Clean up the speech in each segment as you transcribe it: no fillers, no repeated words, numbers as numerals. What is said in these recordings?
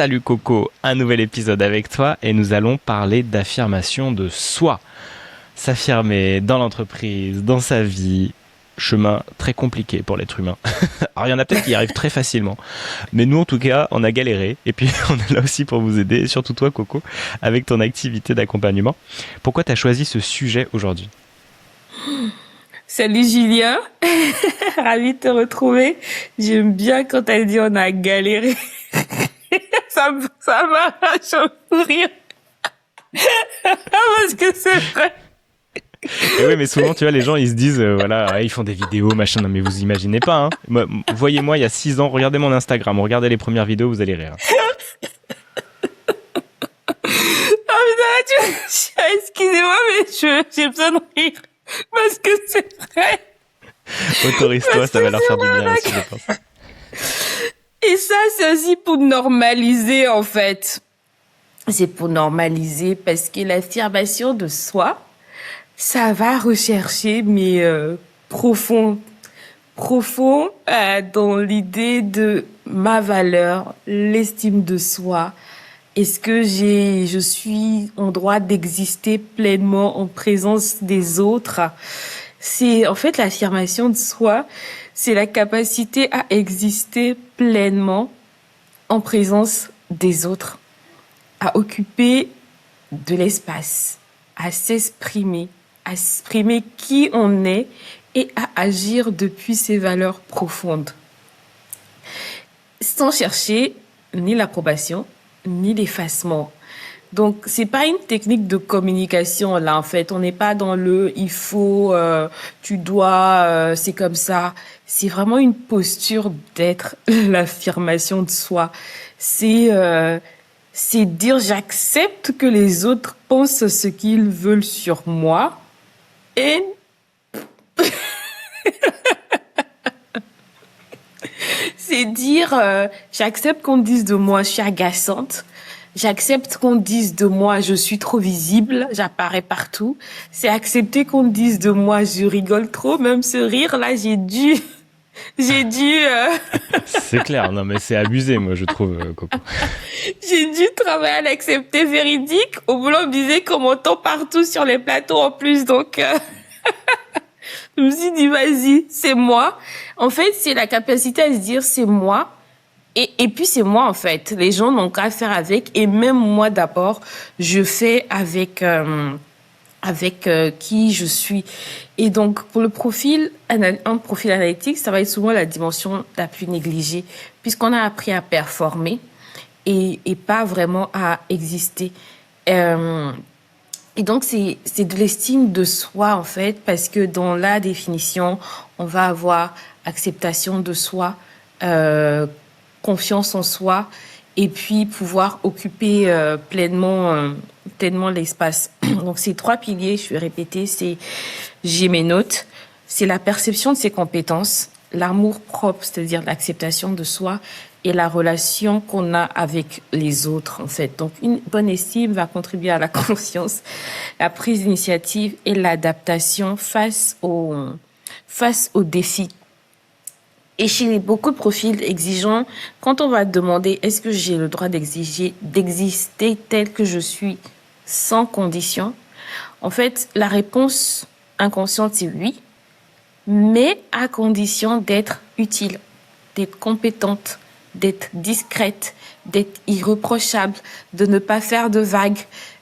Salut Coco, un nouvel épisode avec toi et nous allons parler d'affirmation de soi. S'affirmer dans l'entreprise, dans sa vie, chemin très compliqué pour l'être humain. Alors il y en a peut-être qui y arrivent très facilement, mais nous en tout cas on a galéré et puis on est là aussi pour vous aider, et surtout toi Coco, avec ton activité d'accompagnement. Pourquoi tu as choisi ce sujet aujourd'hui ? Salut Julien, ravi de te retrouver. J'aime bien quand elle dit on a galéré. ça m'arrache un fou rire. Parce que c'est vrai. Et oui, mais souvent, tu vois, les gens, ils se disent, voilà, ils font des vidéos, machin. Non, mais vous imaginez pas, hein. Voyez-moi, il y a 6 ans, regardez mon Instagram, regardez les premières vidéos, vous allez rire. Oh putain, excusez-moi, mais j'ai besoin de rire. Parce que c'est vrai. Autorise-toi, ça va leur faire du bien aussi, je pense. Et ça, c'est aussi pour normaliser, en fait. C'est pour normaliser parce que l'affirmation de soi, ça va rechercher, mais profond dans l'idée de ma valeur, l'estime de soi. Est-ce que je suis en droit d'exister pleinement en présence des autres? C'est en fait l'affirmation de soi, c'est la capacité à exister pleinement en présence des autres, à occuper de l'espace, à s'exprimer qui on est et à agir depuis ses valeurs profondes, sans chercher ni l'approbation, ni l'effacement. Donc, c'est pas une technique de communication, là, en fait. On n'est pas dans le il faut, tu dois, c'est comme ça. C'est vraiment une posture d'être, l'affirmation de soi. C'est dire j'accepte que les autres pensent ce qu'ils veulent sur moi et c'est dire j'accepte qu'on dise de moi je suis agaçante, j'accepte qu'on dise de moi je suis trop visible, j'apparais partout. C'est accepter qu'on dise de moi je rigole trop, même ce rire là j'ai dû C'est clair, non mais c'est abusé, moi je trouve, Coco. J'ai dû travailler à l'accepter véridique. Au boulot, on me disait qu'on m'entend partout sur les plateaux en plus. Donc, je me suis dit, vas-y, c'est moi. En fait, c'est la capacité à se dire, c'est moi. Et puis, c'est moi, en fait. Les gens n'ont qu'à faire avec. Et même moi, d'abord, je fais avec qui je suis. Et donc, pour un profil analytique, ça va être souvent la dimension la plus négligée, puisqu'on a appris à performer et pas vraiment à exister. Et donc, c'est de l'estime de soi, en fait, parce que dans la définition, on va avoir acceptation de soi, confiance en soi, et puis pouvoir occuper pleinement l'espace. Donc, ces 3 piliers, je vais répéter, j'ai mes notes, c'est la perception de ses compétences, l'amour propre, c'est-à-dire l'acceptation de soi, et la relation qu'on a avec les autres, en fait. Donc, une bonne estime va contribuer à la conscience, la prise d'initiative et l'adaptation face aux défis. Et chez beaucoup de profils exigeants, quand on va demander est-ce que j'ai le droit d'exister tel que je suis sans condition, en fait, la réponse inconsciente, c'est oui, mais à condition d'être utile, d'être compétente, d'être discrète, d'être irréprochable, de ne pas faire de vagues,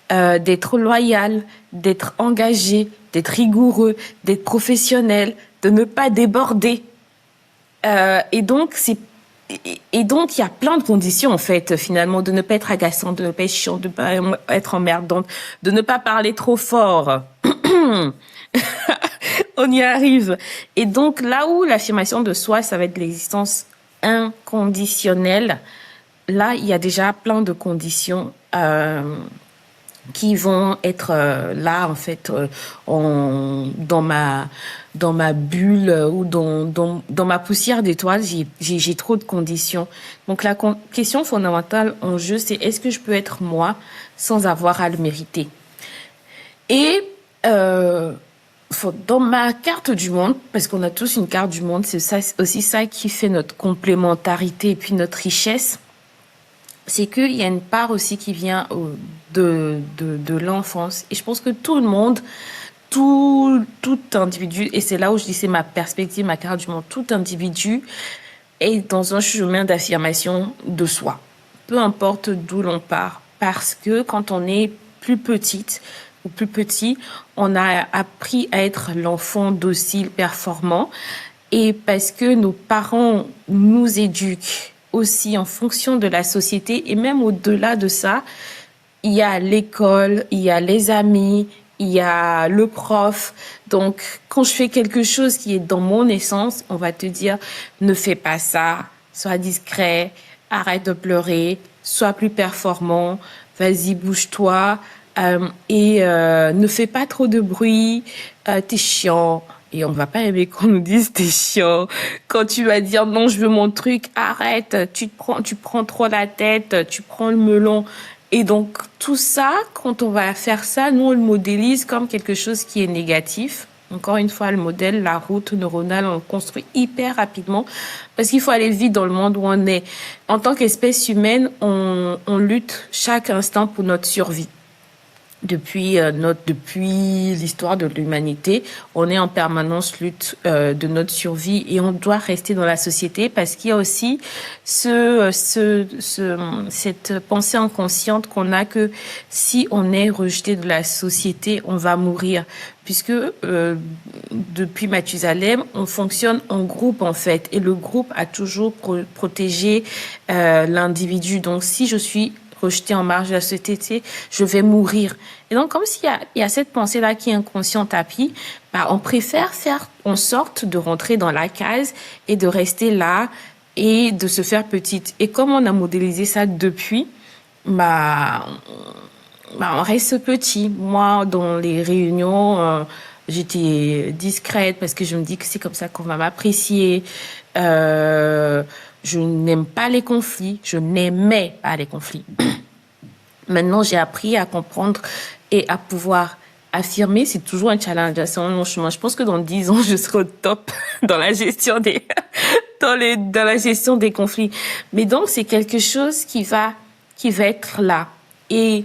d'être loyal, d'être engagé, d'être rigoureux, d'être professionnel, de ne pas déborder. Et donc, il y a plein de conditions, en fait, finalement, de ne pas être agaçant, de ne pas être chiant, de ne pas être emmerdante, de ne pas parler trop fort. On y arrive. Et donc, là où l'affirmation de soi, ça va être l'existence inconditionnelle, là, il y a déjà plein de conditions qui vont être là, en fait, dans ma bulle ou dans ma poussière d'étoiles, j'ai trop de conditions. Donc, la question fondamentale en jeu, c'est est-ce que je peux être moi sans avoir à le mériter? Et dans ma carte du monde, parce qu'on a tous une carte du monde, c'est aussi ça qui fait notre complémentarité et puis notre richesse. c'est qu'il y a une part aussi qui vient de l'enfance. Et je pense que tout le monde, tout individu, et c'est là où je dis c'est ma perspective, ma carte du monde, tout individu est dans un chemin d'affirmation de soi. Peu importe d'où l'on part. Parce que quand on est plus petite ou plus petit, on a appris à être l'enfant docile, performant. Et parce que nos parents nous éduquent aussi en fonction de la société et même au-delà de ça, il y a l'école, il y a les amis, il y a le prof. Donc, quand je fais quelque chose qui est dans mon essence, on va te dire, ne fais pas ça, sois discret, arrête de pleurer, sois plus performant, vas-y, bouge-toi, ne fais pas trop de bruit, t'es chiant. Et on va pas aimer qu'on nous dise t'es chiant. Quand tu vas dire non, je veux mon truc, arrête, tu prends trop la tête, tu prends le melon. Et donc, tout ça, quand on va faire ça, nous, on le modélise comme quelque chose qui est négatif. Encore une fois, le modèle, la route neuronale, on le construit hyper rapidement parce qu'il faut aller vite dans le monde où on est. En tant qu'espèce humaine, on lutte chaque instant pour notre survie. Depuis l'histoire de l'humanité, on est en permanence lutte de notre survie et on doit rester dans la société parce qu'il y a aussi cette pensée inconsciente qu'on a que si on est rejeté de la société, on va mourir. Puisque depuis Mathusalem, on fonctionne en groupe en fait et le groupe a toujours protégé l'individu. Donc si je suis rejeté en marge de la société, je vais mourir. Et donc, comme s'il y a cette pensée-là qui est inconsciente à pied, on préfère faire en sorte de rentrer dans la case et de rester là et de se faire petite. Et comme on a modélisé ça depuis, on reste petit. Moi, dans les réunions, j'étais discrète parce que je me dis que c'est comme ça qu'on va m'apprécier. Je n'aime pas les conflits. Je n'aimais pas les conflits. Maintenant, j'ai appris à comprendre et à pouvoir affirmer. C'est toujours un challenge. C'est un long chemin. Je pense que dans 10 ans, je serai au top dans la gestion dans la gestion des conflits. Mais donc, c'est quelque chose qui va être là. Et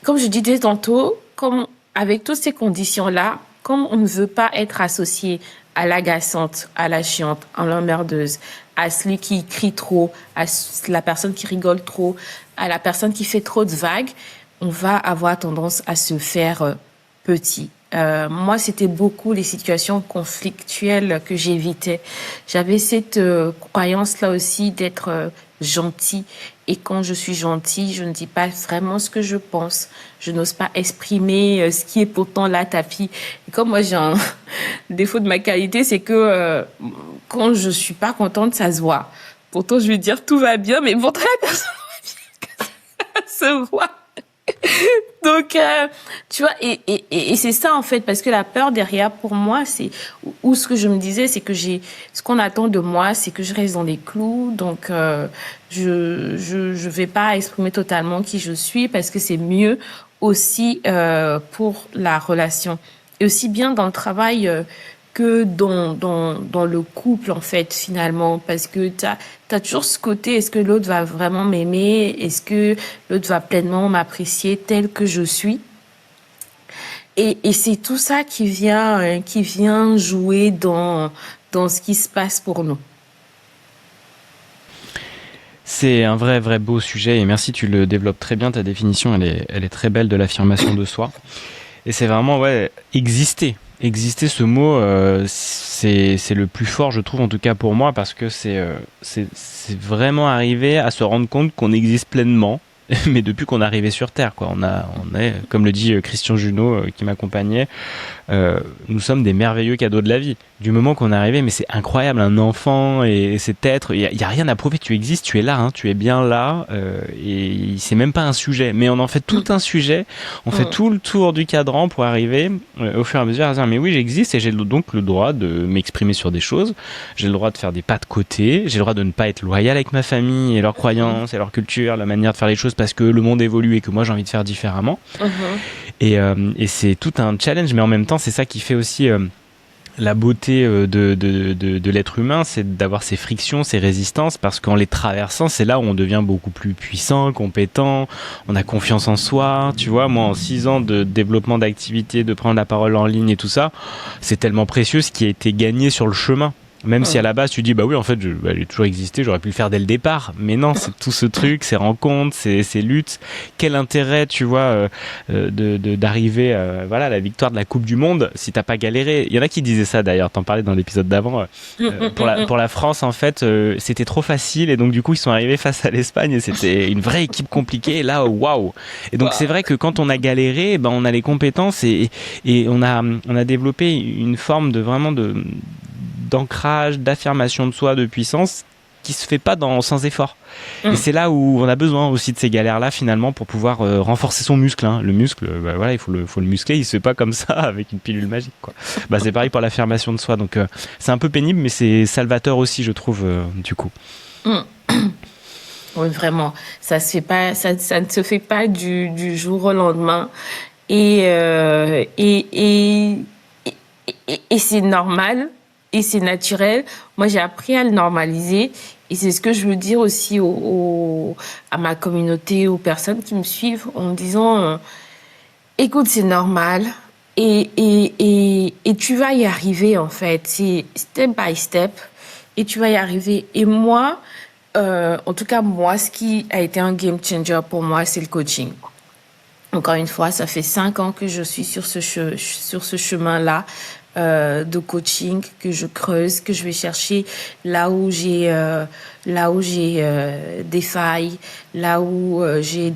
comme je disais tantôt, comme avec toutes ces conditions-là, comme on ne veut pas être associé à l'agaçante, à la chiante, à l'emmerdeuse, à celui qui crie trop, à la personne qui rigole trop, à la personne qui fait trop de vagues, on va avoir tendance à se faire petit. Moi, c'était beaucoup les situations conflictuelles que j'évitais. J'avais cette croyance-là aussi d'être gentil. Et quand je suis gentille, je ne dis pas vraiment ce que je pense. Je n'ose pas exprimer ce qui est pourtant là tapis. Et comme moi, j'ai un défaut de ma qualité, c'est que quand je suis pas contente, ça se voit. Pourtant, je vais dire tout va bien, mais pourtant la personne se voit. Donc, tu vois, et c'est ça en fait, parce que la peur derrière, pour moi, c'est ou ce que je me disais, c'est que ce qu'on attend de moi, c'est que je reste dans les clous. Donc, je vais pas exprimer totalement qui je suis parce que c'est mieux aussi pour la relation et aussi bien dans le travail. Que dans le couple en fait finalement parce que t'as toujours ce côté est-ce que l'autre va vraiment m'aimer, est-ce que l'autre va pleinement m'apprécier tel que je suis et c'est tout ça qui vient jouer dans ce qui se passe pour nous. C'est un vrai beau sujet et merci, tu le développes très bien, ta définition elle est très belle de l'affirmation de soi et c'est vraiment exister, ce mot c'est le plus fort je trouve en tout cas pour moi parce que c'est vraiment arriver à se rendre compte qu'on existe pleinement mais depuis qu'on est arrivé sur Terre quoi. On est comme le dit Christian Junot qui m'accompagnait, nous sommes des merveilleux cadeaux de la vie. Du moment qu'on est arrivé, mais c'est incroyable, un enfant et cet être, il y a rien à prouver, tu existes, tu es là, tu es bien là, et c'est même pas un sujet, mais on en fait tout un sujet, on fait tout le tour du cadran pour arriver au fur et à mesure à dire mais oui j'existe et j'ai donc le droit de m'exprimer sur des choses, j'ai le droit de faire des pas de côté, j'ai le droit de ne pas être loyal avec ma famille et leurs croyances et leur culture, la manière de faire les choses parce que le monde évolue et que moi j'ai envie de faire différemment. Et c'est tout un challenge, mais en même temps c'est ça qui fait aussi la beauté de l'être humain, c'est d'avoir ces frictions, ces résistances, parce qu'en les traversant, c'est là où on devient beaucoup plus puissant, compétent, on a confiance en soi. Tu vois, moi, en 6 ans de développement d'activité, de prendre la parole en ligne et tout ça, c'est tellement précieux ce qui a été gagné sur le chemin. Même si à la base tu dis bah oui en fait j'ai toujours existé, j'aurais pu le faire dès le départ, mais non, c'est tout ce truc, ces rencontres, ces luttes. Quel intérêt tu vois d'arriver voilà à la victoire de la Coupe du Monde si t'as pas galéré. Il y en a qui disaient ça d'ailleurs, t'en parlais dans l'épisode d'avant. Pour la France en fait c'était trop facile et donc du coup ils sont arrivés face à l'Espagne et c'était une vraie équipe compliquée et là waouh. Et donc c'est vrai que quand on a galéré, ben on a les compétences et on a développé une forme de vraiment d'ancrage, d'affirmation de soi, de puissance qui se fait pas sans effort. Et c'est là où on a besoin aussi de ces galères-là finalement pour pouvoir renforcer son muscle. Hein. Le muscle, bah, voilà, il faut le muscler. Il se fait pas comme ça avec une pilule magique. Quoi. Bah, c'est pareil pour l'affirmation de soi. Donc c'est un peu pénible, mais c'est salvateur aussi, je trouve, du coup. Oui, vraiment. Ça se fait pas, ça ne se fait pas du jour au lendemain. Et, euh, et, et, et c'est normal et c'est naturel. Moi, j'ai appris à le normaliser et c'est ce que je veux dire aussi à ma communauté, aux personnes qui me suivent en me disant, écoute, c'est normal et tu vas y arriver en fait. C'est step by step et tu vas y arriver. Et moi, en tout cas, moi, ce qui a été un game changer pour moi, c'est le coaching. Encore une fois, ça fait 5 ans que je suis sur ce chemin-là de coaching, que je creuse, que je vais chercher là où j'ai des failles, là où j'ai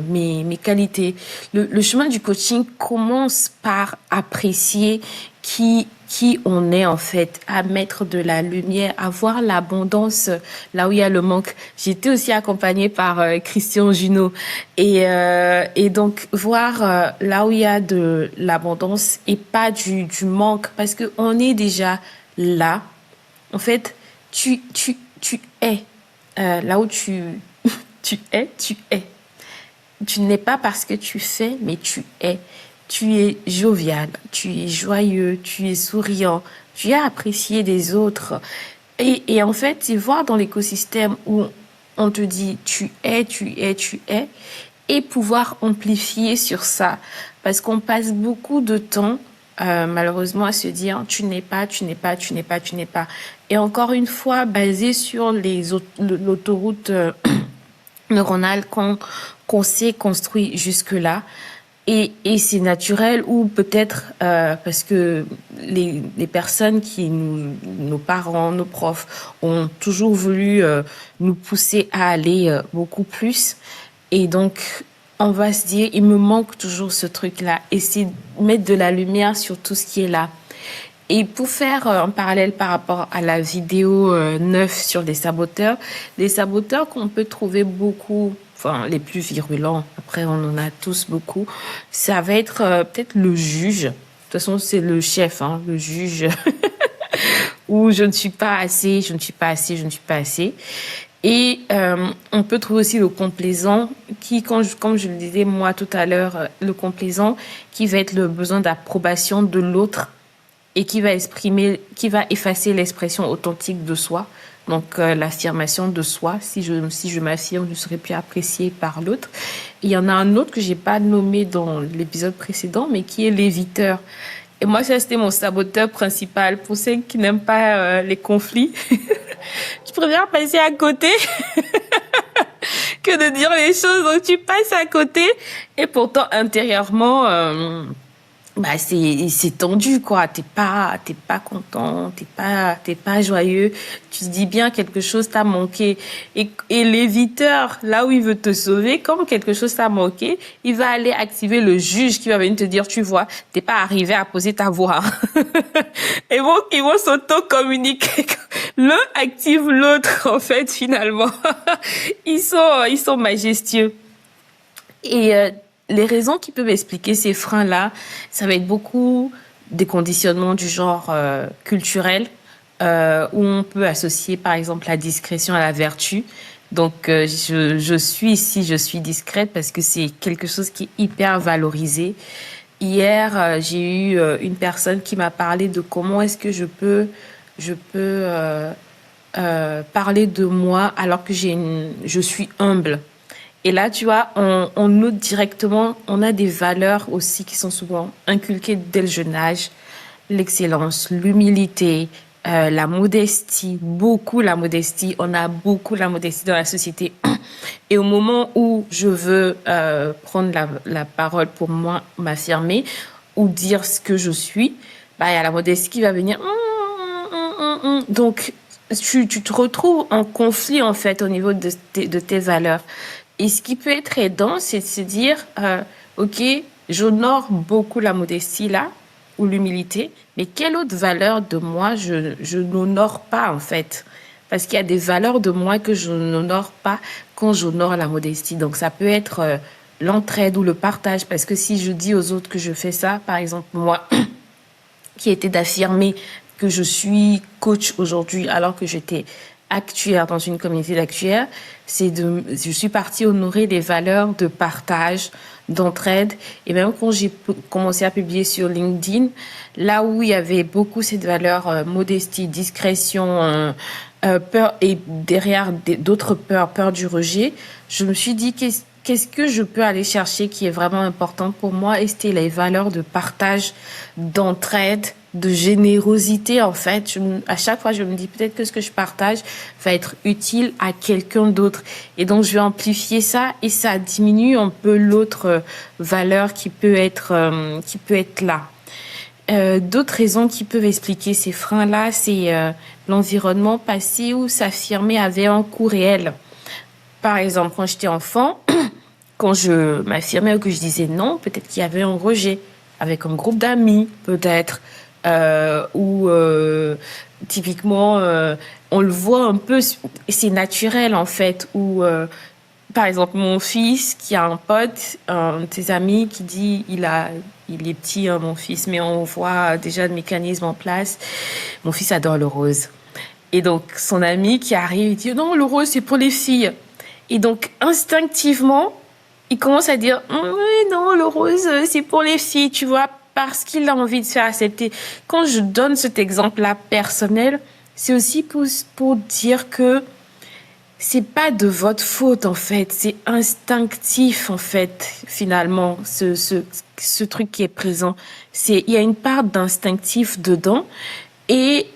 mes qualités. Le chemin du coaching commence par apprécier qui on est en fait, à mettre de la lumière, à voir l'abondance là où il y a le manque. J'étais aussi accompagnée par Christian Junot et donc voir là où il y a de l'abondance et pas du manque parce que on est déjà là. En fait, tu es là où tu es, tu es. Tu n'es pas parce que tu fais, mais tu es. Tu es jovial, tu es joyeux, tu es souriant, tu es apprécié des autres. Et en fait, c'est voir dans l'écosystème où on te dit tu es, tu es, tu es, et pouvoir amplifier sur ça. Parce qu'on passe beaucoup de temps, malheureusement, à se dire tu n'es pas, tu n'es pas, tu n'es pas, tu n'es pas. Et encore une fois, basé sur l'autoroute neuronale qu'on s'est construit jusque-là. Et c'est naturel ou peut-être parce que les personnes nos parents, nos profs ont toujours voulu nous pousser à aller beaucoup plus. Et donc, on va se dire, il me manque toujours ce truc-là. Et c'est mettre de la lumière sur tout ce qui est là. Et pour faire un parallèle par rapport à la vidéo 9 sur les saboteurs qu'on peut trouver beaucoup, enfin les plus virulents, après on en a tous beaucoup, ça va être peut-être le juge. De toute façon, c'est le chef, hein, le juge, où je ne suis pas assez, je ne suis pas assez, je ne suis pas assez. Et on peut trouver aussi le complaisant, qui, comme je le disais moi tout à l'heure, le complaisant, qui va être le besoin d'approbation de l'autre et qui va effacer l'expression authentique de soi. Donc l'affirmation de soi, si je m'affirme, je serai plus appréciée par l'autre. Et il y en a un autre que j'ai pas nommé dans l'épisode précédent, mais qui est l'éviteur. Et moi, ça c'était mon saboteur principal. Pour ceux qui n'aiment pas les conflits, je préfère passer à côté que de dire les choses. Donc tu passes à côté et pourtant intérieurement bah c'est tendu quoi, t'es pas content, t'es pas joyeux, tu te dis bien quelque chose t'a manqué et l'éviteur là où il veut te sauver, comme quelque chose t'a manqué, il va aller activer le juge qui va venir te dire tu vois, t'es pas arrivé à poser ta voix. Et bon, ils vont s'auto-communiquer. L'un active l'autre en fait finalement. Ils sont majestueux. Et les raisons qui peuvent expliquer ces freins-là, ça va être beaucoup des conditionnements du genre culturel, où on peut associer par exemple la discrétion à la vertu. Donc je suis ici, je suis discrète parce que c'est quelque chose qui est hyper valorisé. Hier, j'ai eu une personne qui m'a parlé de comment est-ce que je peux parler de moi alors que je suis humble. Et là, tu vois, on note directement, on a des valeurs aussi qui sont souvent inculquées dès le jeune âge. L'excellence, l'humilité, la modestie, beaucoup la modestie. On a beaucoup la modestie dans la société. Et au moment où je veux prendre la parole pour moi, m'affirmer ou dire ce que je suis, bah, il y a la modestie qui va venir. Donc, tu te retrouves en conflit, en fait, au niveau de tes valeurs. Et ce qui peut être aidant, c'est de se dire, OK, j'honore beaucoup la modestie là, ou l'humilité, mais quelle autre valeur de moi je n'honore pas, en fait? Parce qu'il y a des valeurs de moi que je n'honore pas quand j'honore la modestie. Donc, ça peut être l'entraide ou le partage. Parce que si je dis aux autres que je fais ça, par exemple, moi, qui était d'affirmer que je suis coach aujourd'hui alors que j'étais actuaire dans une communauté d'actuaires, je suis partie honorer les valeurs de partage, d'entraide. Et même quand j'ai commencé à publier sur LinkedIn, là où il y avait beaucoup cette valeur modestie, discrétion, peur et derrière d'autres peurs, peur du rejet, je me suis dit qu'est-ce que je peux aller chercher qui est vraiment important pour moi, et c'était les valeurs de partage, d'entraide, de générosité. En fait, à chaque fois, je me dis peut-être que ce que je partage va être utile à quelqu'un d'autre. Et donc, je vais amplifier ça et ça diminue un peu l'autre valeur qui peut être là. D'autres raisons qui peuvent expliquer ces freins-là, c'est l'environnement passé où s'affirmer avait un coût réel. Par exemple, quand j'étais enfant, quand je m'affirmais ou que je disais non, peut-être qu'il y avait un rejet avec un groupe d'amis, peut-être. Ou typiquement, on le voit un peu, c'est naturel en fait, où par exemple mon fils qui a un pote, un de ses amis qui dit, il est petit hein, mon fils, mais on voit déjà le mécanisme en place. Mon fils adore le rose. Et donc son ami qui arrive, il dit non, le rose c'est pour les filles. Et donc instinctivement, il commence à dire oui, non, le rose c'est pour les filles, tu vois, parce qu'il a envie de se faire accepter. Quand je donne cet exemple-là personnel, c'est aussi pour dire que c'est pas de votre faute, en fait. C'est instinctif, en fait, finalement, ce truc qui est présent. Il y a une part d'instinctif dedans. Et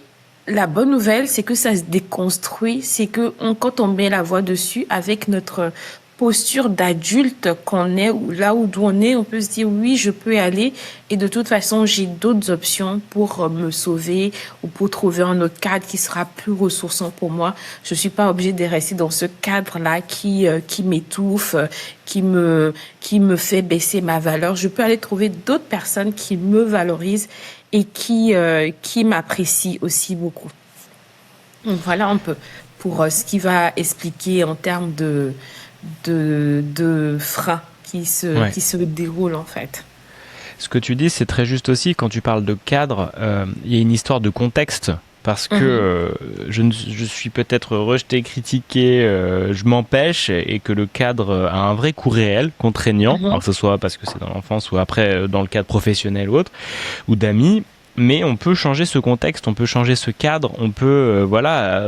la bonne nouvelle, c'est que ça se déconstruit. C'est que quand on met la voix dessus, avec notre posture d'adulte qu'on est, ou là où on est, on peut se dire oui, je peux y aller, et de toute façon, j'ai d'autres options pour me sauver ou pour trouver un autre cadre qui sera plus ressourçant pour moi. Je suis pas obligée de rester dans ce cadre-là qui m'étouffe, qui me fait baisser ma valeur. Je peux aller trouver d'autres personnes qui me valorisent et qui m'apprécient aussi beaucoup. Donc voilà un peu pour ce qui va expliquer en termes de freins qui se déroulent en fait. Ce que tu dis, c'est très juste aussi. Quand tu parles de cadre, il y a une histoire de contexte. Parce que je suis peut-être rejeté, critiqué, je m'empêche, et que le cadre a un vrai coût réel, contraignant, alors que ce soit parce que c'est dans l'enfance ou après dans le cadre professionnel ou autre, ou d'amis. Mais on peut changer ce contexte, on peut changer ce cadre, on peut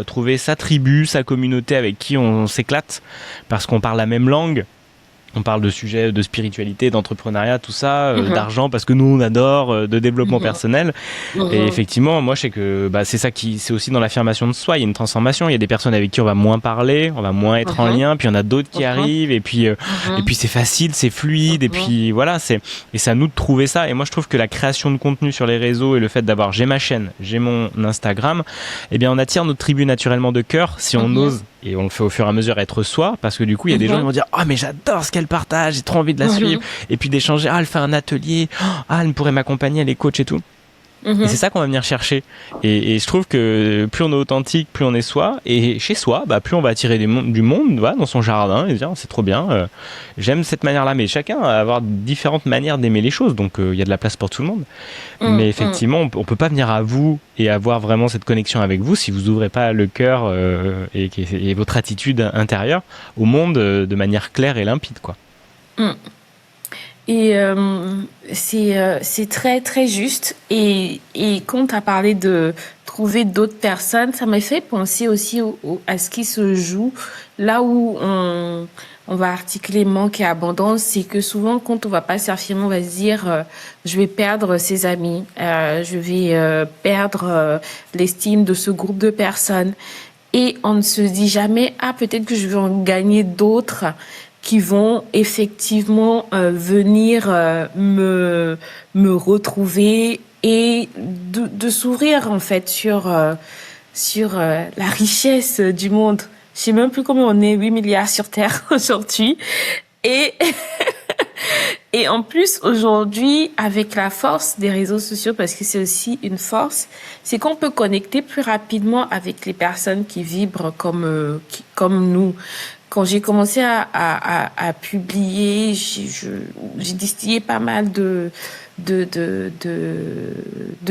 trouver sa tribu, sa communauté avec qui on s'éclate, parce qu'on parle la même langue. On parle de sujets de spiritualité, d'entrepreneuriat, tout ça, d'argent, parce que nous on adore, de développement personnel. Et effectivement, moi je sais que c'est ça c'est aussi dans l'affirmation de soi. Il y a une transformation. Il y a des personnes avec qui on va moins parler, on va moins être en lien. Puis il y en a d'autres qui arrivent, et puis c'est facile, c'est fluide, et puis voilà, et c'est à nous de trouver ça. Et moi je trouve que la création de contenu sur les réseaux et le fait d'avoir, j'ai ma chaîne, j'ai mon Instagram, eh bien on attire notre tribu naturellement de cœur si on ose. Et on le fait au fur et à mesure être soi, parce que du coup il y a des gens qui vont dire mais j'adore ce qu'elle partage, j'ai trop envie de la suivre, et puis d'échanger, elle fait un atelier, elle pourrait m'accompagner, elle est coach et tout. Et c'est ça qu'on va venir chercher, et je trouve que plus on est authentique, plus on est soi, et chez soi plus on va attirer du monde dans son jardin, et dire c'est trop bien, j'aime cette manière là, mais chacun va avoir différentes manières d'aimer les choses, donc il y a de la place pour tout le monde. Mais effectivement on peut pas venir à vous et avoir vraiment cette connexion avec vous si vous ouvrez pas le cœur et votre attitude intérieure au monde de manière claire et limpide, quoi. Et c'est très très juste. Et quand tu as parlé de trouver d'autres personnes, ça m'a fait penser aussi à ce qui se joue là où on va articuler manque et abondance. C'est que souvent quand on va pas s'affirmer, on va se dire je vais perdre ses amis, je vais perdre l'estime de ce groupe de personnes. Et on ne se dit jamais ah peut-être que je vais en gagner d'autres qui vont effectivement venir me retrouver et de s'ouvrir en fait sur la richesse du monde. Je sais même plus combien on est, 8 milliards sur Terre aujourd'hui. Et et en plus aujourd'hui avec la force des réseaux sociaux, parce que c'est aussi une force, c'est qu'on peut connecter plus rapidement avec les personnes qui vibrent comme nous. Quand j'ai commencé à publier, j'ai distillé pas mal de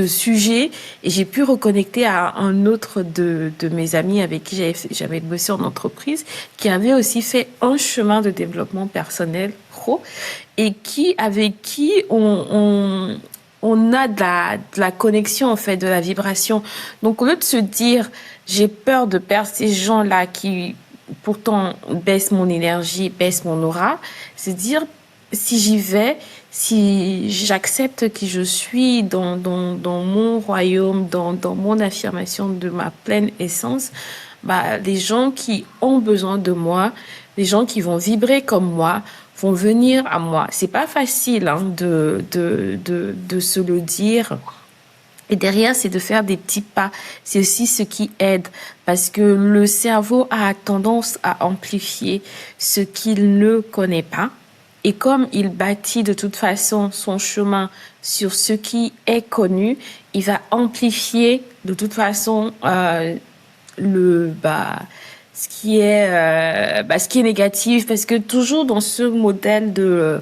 sujets et j'ai pu reconnecter à un autre de mes amis avec qui j'avais bossé en entreprise, qui avait aussi fait un chemin de développement personnel pro et avec qui on a de la connexion, en fait, de la vibration. Donc, au lieu de se dire, j'ai peur de perdre ces gens-là qui, pourtant, baissent mon énergie, baissent mon aura, c'est dire, si j'y vais, si j'accepte qui je suis dans mon royaume, dans mon affirmation de ma pleine essence, bah, les gens qui ont besoin de moi, les gens qui vont vibrer comme moi, vont venir à moi. C'est pas facile, hein, de se le dire. Et derrière, c'est de faire des petits pas. C'est aussi ce qui aide parce que le cerveau a tendance à amplifier ce qu'il ne connaît pas. Et comme il bâtit de toute façon son chemin sur ce qui est connu, il va amplifier de toute façon ce qui est négatif, parce que toujours dans ce modèle de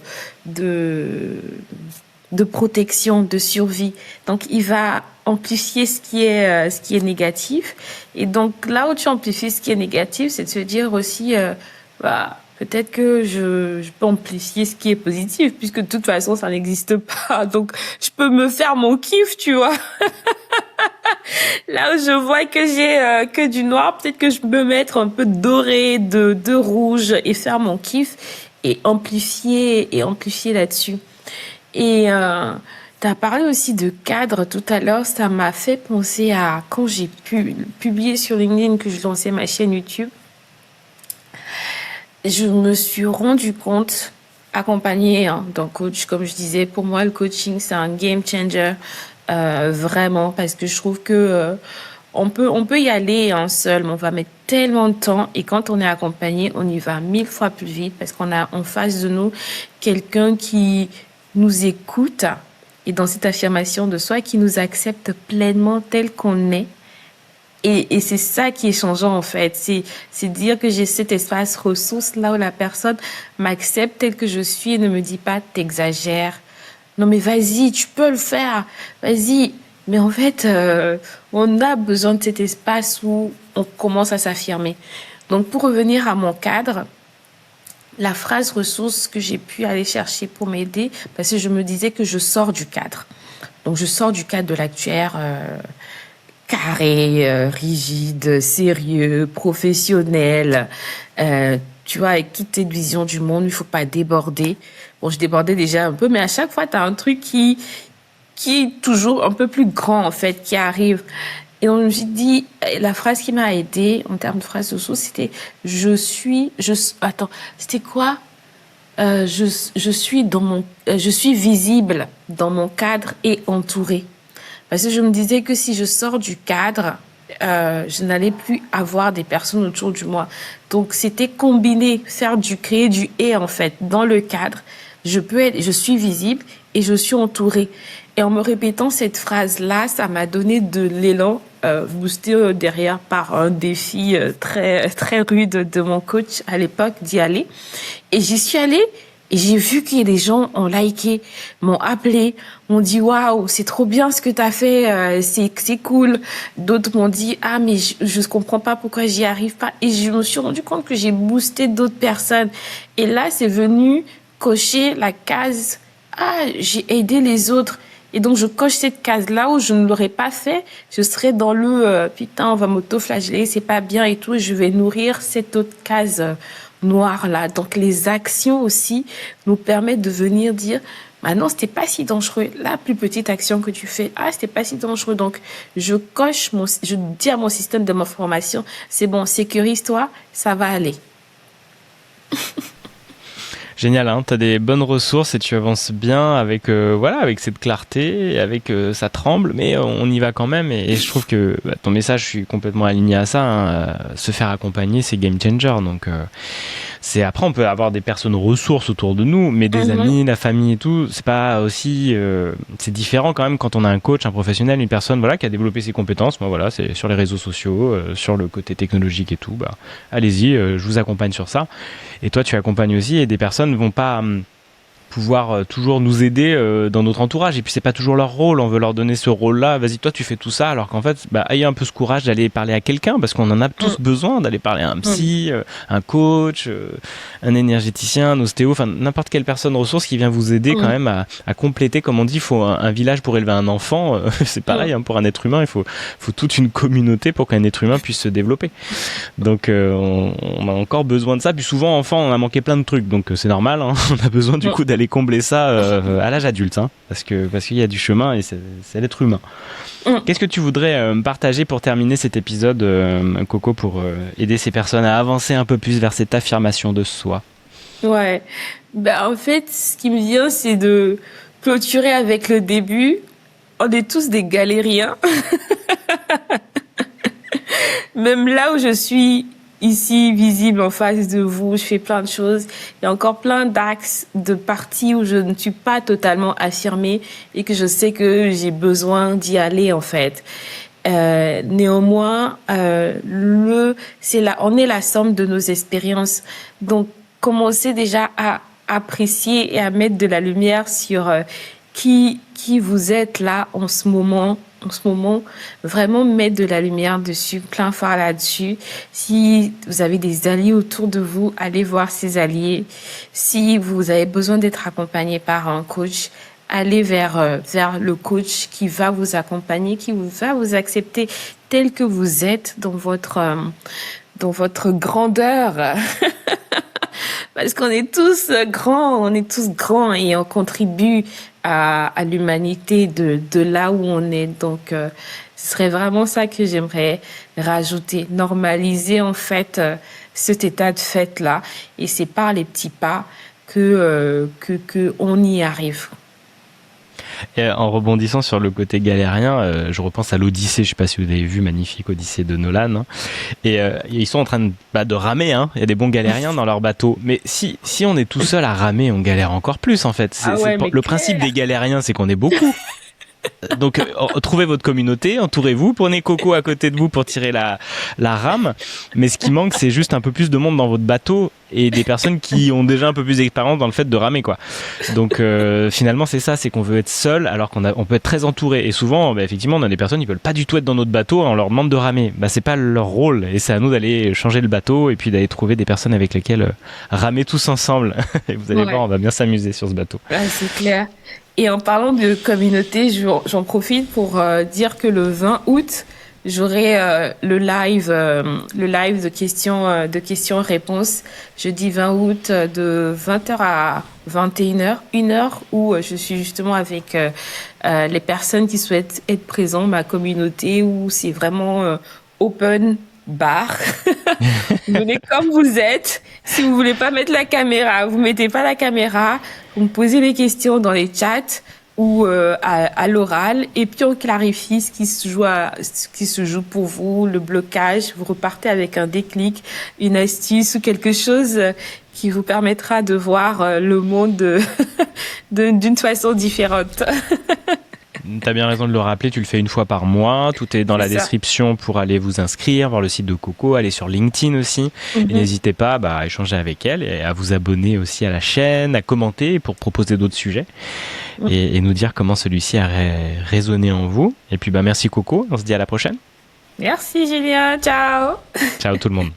protection, de survie. Donc, il va amplifier ce qui est négatif. Et donc, là où tu amplifies ce qui est négatif, c'est de se dire aussi, peut-être que je peux amplifier ce qui est positif, puisque de toute façon, ça n'existe pas. Donc, je peux me faire mon kiff, tu vois. Là où je vois que j'ai que du noir, peut-être que je peux mettre un peu de doré, de rouge et faire mon kiff et amplifier là-dessus. Et tu as parlé aussi de cadre tout à l'heure, ça m'a fait penser à quand j'ai pu publier sur LinkedIn que je lançais ma chaîne YouTube. Je me suis rendu compte, accompagnée d'un coach, comme je disais, pour moi le coaching c'est un game changer, vraiment, parce que je trouve que on peut y aller seul, mais on va mettre tellement de temps, et quand on est accompagné, on y va 1000 fois plus vite parce qu'on a en face de nous quelqu'un qui nous écoute et dans cette affirmation de soi qui nous accepte pleinement tel qu'on est. Et c'est ça qui est changeant, en fait. C'est dire que j'ai cet espace ressource là où la personne m'accepte tel que je suis et ne me dit pas t'exagères. Non mais vas-y, tu peux le faire. Vas-y. Mais en fait, on a besoin de cet espace où on commence à s'affirmer. Donc pour revenir à mon cadre, la phrase ressource que j'ai pu aller chercher pour m'aider, parce que je me disais que je sors du cadre. Donc je sors du cadre de l'actuaire carré, rigide, sérieux, professionnel. Tu vois, avec toute cette vision du monde, il faut pas déborder. Bon, je débordais déjà un peu, mais à chaque fois, tu as un truc qui est toujours un peu plus grand, en fait, qui arrive. Et donc, j'ai dit, la phrase qui m'a aidée, en termes de phrase de source, c'était, c'était quoi? Je suis visible dans mon cadre et entourée. Parce que je me disais que si je sors du cadre, je n'allais plus avoir des personnes autour de moi. Donc, c'était combiner, créer du et, en fait, dans le cadre. Je suis visible et je suis entourée. Et en me répétant cette phrase-là, ça m'a donné de l'élan, boosté derrière par un défi très très rude de mon coach à l'époque d'y aller. Et j'y suis allée et j'ai vu que des gens ont liké, m'ont appelé, m'ont dit waouh, c'est trop bien ce que t'as fait, c'est cool. D'autres m'ont dit ah mais je comprends pas pourquoi j'y arrive pas. Et je me suis rendu compte que j'ai boosté d'autres personnes. Et là, c'est venu cocher la case j'ai aidé les autres. Et donc, je coche cette case-là où je ne l'aurais pas fait. Je serais dans le putain, on va m'auto-flageller, c'est pas bien et tout. Et je vais nourrir cette autre case noire-là. Donc, les actions aussi nous permettent de venir dire, bah non, c'était pas si dangereux. La plus petite action que tu fais, c'était pas si dangereux. Donc, je dis à mon système de formation, c'est bon, sécurise-toi, ça va aller. Génial, hein, tu as des bonnes ressources et tu avances bien avec avec cette clarté, avec ça tremble, mais on y va quand même. Et je trouve que ton message, je suis complètement aligné à ça. Hein, se faire accompagner, c'est game changer. Donc après, on peut avoir des personnes ressources autour de nous, mais des amis, la famille et tout, c'est pas aussi, c'est différent quand même quand on a un coach, un professionnel, une personne qui a développé ses compétences. Moi, voilà, c'est sur les réseaux sociaux, sur le côté technologique et tout. Allez-y, je vous accompagne sur ça. Et toi, tu accompagnes aussi, et des personnes ne vont pas pouvoir toujours nous aider dans notre entourage, et puis c'est pas toujours leur rôle, on veut leur donner ce rôle-là, vas-y toi tu fais tout ça, alors qu'en fait ayez un peu ce courage d'aller parler à quelqu'un, parce qu'on en a tous besoin, d'aller parler à un psy, un coach, un énergéticien, un ostéo, enfin n'importe quelle personne ressource qui vient vous aider quand même à compléter, comme on dit, il faut un village pour élever un enfant, c'est pareil pour un être humain, il faut toute une communauté pour qu'un être humain puisse se développer, donc on a encore besoin de ça, puis souvent enfant on a manqué plein de trucs, donc c'est normal, hein, on a besoin du coup d'aller combler ça à l'âge adulte, hein, parce qu'il y a du chemin et c'est l'être humain. Qu'est-ce que tu voudrais partager pour terminer cet épisode, Coco, pour aider ces personnes à avancer un peu plus vers cette affirmation de soi? Ouais, en fait, ce qui me vient, c'est de clôturer avec le début. On est tous des galériens. Même là où je suis ici, visible en face de vous, je fais plein de choses. Il y a encore plein d'axes, de parties où je ne suis pas totalement affirmée et que je sais que j'ai besoin d'y aller, en fait. Néanmoins, on est la somme de nos expériences. Donc, commencez déjà à apprécier et à mettre de la lumière sur qui vous êtes là en ce moment, vraiment mettre de la lumière dessus, plein phare là-dessus. Si vous avez des alliés autour de vous, allez voir ces alliés. Si vous avez besoin d'être accompagné par un coach, allez vers le coach qui va vous accompagner, qui va vous accepter tel que vous êtes dans votre grandeur. Parce qu'on est tous grands et on contribue à l'humanité de là où on est. Donc, ce serait vraiment ça que j'aimerais rajouter. Normaliser, en fait, cet état de fait-là. Et c'est par les petits pas que on y arrive. Et en rebondissant sur le côté galérien, je repense à l'Odyssée, je sais pas si vous avez vu, magnifique Odyssée de Nolan, hein. Et ils sont en train de ramer, hein. Il y a des bons galériens dans leur bateau, mais si on est tout seul à ramer, on galère encore plus en fait. Le principe des galériens, c'est qu'on est beaucoup. Donc trouvez votre communauté, entourez-vous, prenez Coco à côté de vous pour tirer la rame, mais ce qui manque, c'est juste un peu plus de monde dans votre bateau et des personnes qui ont déjà un peu plus d'expérience dans le fait de ramer, quoi. Donc finalement c'est ça, c'est qu'on veut être seul alors on peut être très entouré, et souvent effectivement on a des personnes qui veulent pas du tout être dans notre bateau, on leur demande de ramer, c'est pas leur rôle, et c'est à nous d'aller changer le bateau et puis d'aller trouver des personnes avec lesquelles ramer tous ensemble. Et vous allez voir, on va bien s'amuser sur ce bateau. C'est clair. Et en parlant de communauté, j'en profite pour dire que le 20 août, j'aurai le live de questions-réponses, jeudi 20 août de 20h à 21h, 1 heure où je suis justement avec les personnes qui souhaitent être présentes, ma communauté, où c'est vraiment open bar. Venez comme vous êtes. Si vous voulez pas mettre la caméra, vous mettez pas la caméra. Vous me posez les questions dans les chats ou à l'oral, et puis on clarifie ce qui se joue pour vous, le blocage. Vous repartez avec un déclic, une astuce ou quelque chose qui vous permettra de voir le monde d'une façon différente. T'as bien raison de le rappeler, tu le fais une fois par mois, tout est dans la description pour aller vous inscrire, voir le site de Coco, aller sur LinkedIn aussi, et n'hésitez pas à échanger avec elle et à vous abonner aussi à la chaîne, à commenter pour proposer d'autres sujets et nous dire comment celui-ci a résonné en vous. Et puis merci Coco, on se dit à la prochaine. Merci Julien, ciao. Ciao tout le monde.